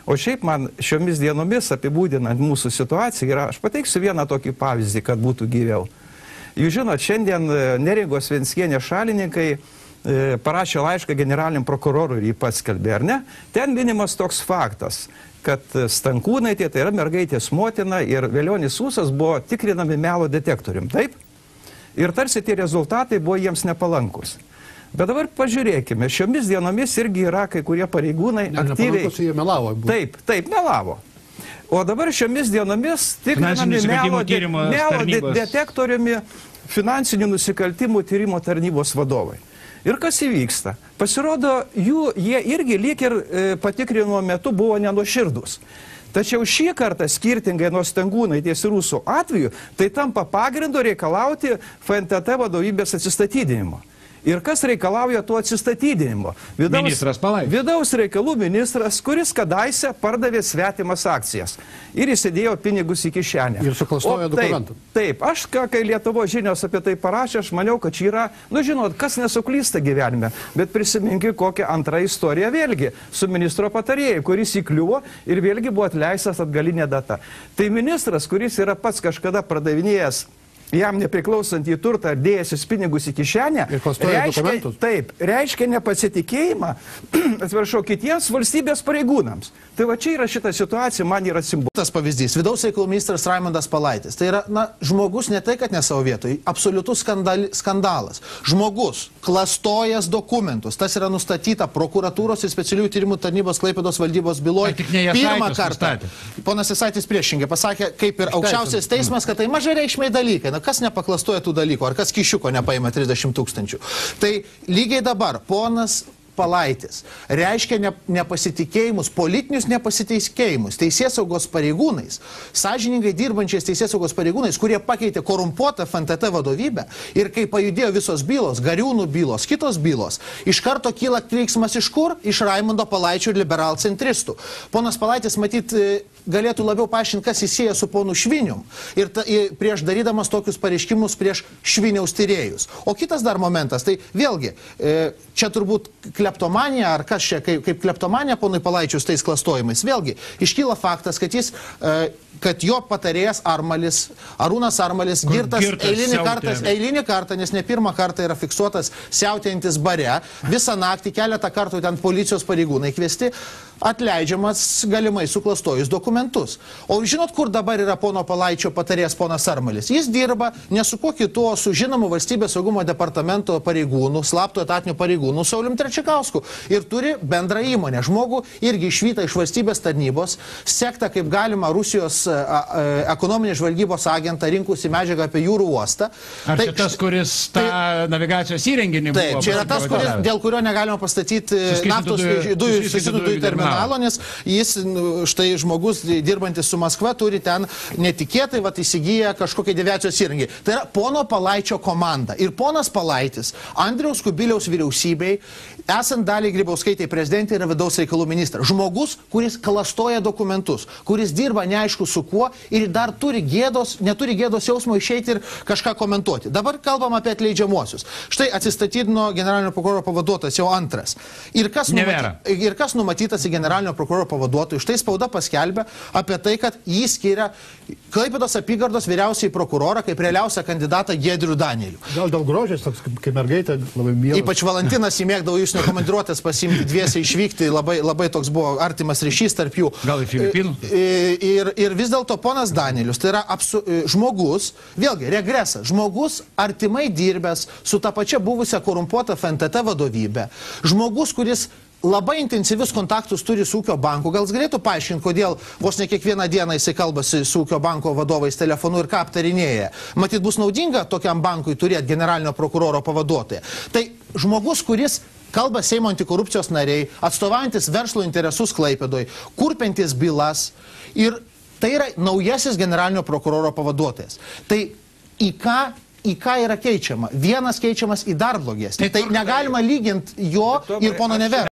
O šiaip man šiomis dienomis apibūdinant mūsų situaciją aš pateiksiu vieną tokį pavyzdį, kad būtų gyviau. Jūs žinot, šiandien Neringos Venckienės šalininkai parašė laišką generaliniam prokurorui ir jį paskelbė, ar ne? Ten minimas toks faktas, kad Stankūnaitė, tai yra mergaitės motina, ir Velionis Ūsas buvo tikrinami melo detektorium, taip? Ir tarsi tie rezultatai buvo jiems nepalankus. Bet dabar pažiūrėkime, šiomis dienomis irgi yra kai kurie pareigūnai aktyviai... Jie melavo. Taip, melavo. O dabar šiomis dienomis tikrinami melo detektoriumi finansinių nusikaltimų tyrimo tarnybos vadovai. Ir kas įvyksta? Pasirodo, jie irgi lyg ir patikrinimo metu buvo nenuoširdūs. Tačiau šį kartą, skirtingai nuo Stankūnaitės ir Ūso atveju, tai tampa pagrindu reikalauti FNTT vadovybės atsistatydinimo. Ir kas reikalauja tuo atsistatydinimo? Ministras Palaitis. Vidaus reikalų ministras, kuris kadaise pardavė svetimas akcijas ir įsidėjo pinigus į kišenę. Ir suklastojo dokumentų. Taip, aš, kai Lietuvos žinios apie tai parašė, aš maniau, kad čia yra, žinot, kas nesuklysta gyvenime, bet prisiminki kokią antrą istoriją vėlgi su ministro patarėjai, kuris įkliuvo ir vėlgi buvo atleistas atgalinė data. Tai ministras, kuris yra pats kažkada pardavinėjęs jam nepriklausantį turtą, dėjęsis pinigus į kišenę, reiškia nepasitikėjimą, atsiprašau, kitiems valstybės pareigūnams. Tai va čia yra šita situacija, man yra simbolis. Tas pavyzdys, vidaus reikalų ministras Raimundas Palaitis. Tai yra, žmogus ne tai, kad ne savo vietoj, absoliutus skandalas. Žmogus, klastojas dokumentus, tas yra nustatyta prokuratūros ir specialiųjų tyrimų tarnybos Klaipėdos valdybos byloje. Pirmą kartą. Ponas Jasaitis priešingai pasakė, kaip ir aukščiausias teismas, kad tai mažai reikšmiai dalykai. Kas nepaklastoja tų dalykų, ar kas kišiuko nepaima 30 000. Tai lygiai dabar ponas Palaitis reiškia nepasitikėjimus, politinius nepasitikėjimus teisėsaugos pareigūnais, sąžiningai dirbančiais teisėsaugos pareigūnais, kurie pakeitė korumpuotą FNTT vadovybę ir kai pajudėjo visos bylos, Gariūnų bylos, kitos bylos, iš karto kyla klyksmas iš kur? Iš Raimundo Palaičio ir liberalcentristų. Ponas Palaitis, matyt, galėtų labiau paaiškinti, kas įsieja su ponu Švinium ir prieš darydamas tokius pareiškimus prieš Šviniaus tyrėjus. O kitas dar momentas, tai vėlgi, čia turbūt kleptomanija, ar kas čia, kaip kleptomanija ponui Palaičius tais klastojimais, vėlgi, iškyla faktas, kad jo patarėjas Arūnas Armalis girtas eilinį kartą, nes ne pirmą kartą yra fiksuotas siautėjantis bare, visą naktį, keletą kartų ten policijos pareigūnai kviesti, atleidžiamas galimai suklastojus dokumentus. O žinot, kur dabar yra pono Palaičio patarėjas ponas Armalis? Jis dirba ne su kuo kitu, su žinomu valstybės saugumo departamento pareigūnų, slapto etatinių pareigūnų Saulium Trečikausku ir turi bendrą įmonę. Žmogų irgi išvyta iš valstybės tarnybos, sekta kaip galima Rusijos ekonominės žvalgybos agentą rinkusi medžiagą apie jūrų uostą. Ar čia tas, kuris tą navigacijos įrenginį buvo? Taip, čia yra tas, dėl kurio negalima pastatyti naftos dujų terminalą, nes jis, štai žmogus dirbantis su Maskva, turi ten netikėtai įsigyję kažkokią deviacijos įrengį. Tai yra pono Palaičio komanda. Ir ponas Palaitis, Andriaus Kubiliaus vyriausybei, esant Daliai Grybauskaitei prezidentė, yra vidaus reikalų ministras. Žmogus, kuris klastoja dokumentus, kuris dirba neaišku su kuo ir dar neturi gėdos jausmo išeiti ir kažką komentuoti. Dabar kalbam apie atleidžiamuosius. Štai atsistatydino generalinio prokuroro pavaduotojas jau antras. Ir kas numatytas į generalinio prokuroro pavaduotojų? Štai spauda paskelbė apie tai, kad jį skiria Klaipėdos apygardos vyriausiai prokurorą kaip realiausią kandidatą Giedrių Danielių. Gal dėl grožės, toks kaip mergaitė, labai mielas. Ypač Valantinas įmėgdavo iš nekomandiruotės pasiimti dviesiai išvykti, labai toks buvo artimas ryšys tarp jų. Gal į Filipinų? Ir vis dėlto ponas Danielius, tai yra žmogus, vėlgi regresas, žmogus artimai dirbęs su ta pačia buvusia korumpuota FNTT vadovybė, žmogus, kuris labai intensyvius kontaktus turi su ūkio banku. Gal galėtų paaiškinti, kodėl vos ne kiekvieną dieną jisai kalbasi su ūkio banko vadovais telefonu ir ką aptarinėja. Matyt, bus naudinga tokiam bankui turėti generalinio prokuroro pavaduotoją. Tai žmogus, kuris kalba Seimo antikorupcijos nariai, atstovaujantis verslo interesus Klaipėdoj, kurpiantis bylas ir tai yra naujasis generalinio prokuroro pavaduotojas. Tai į ką yra keičiama? Vienas keičiamas į dar blogesnį. Tai negalima lyginti jo ir pono Neverą.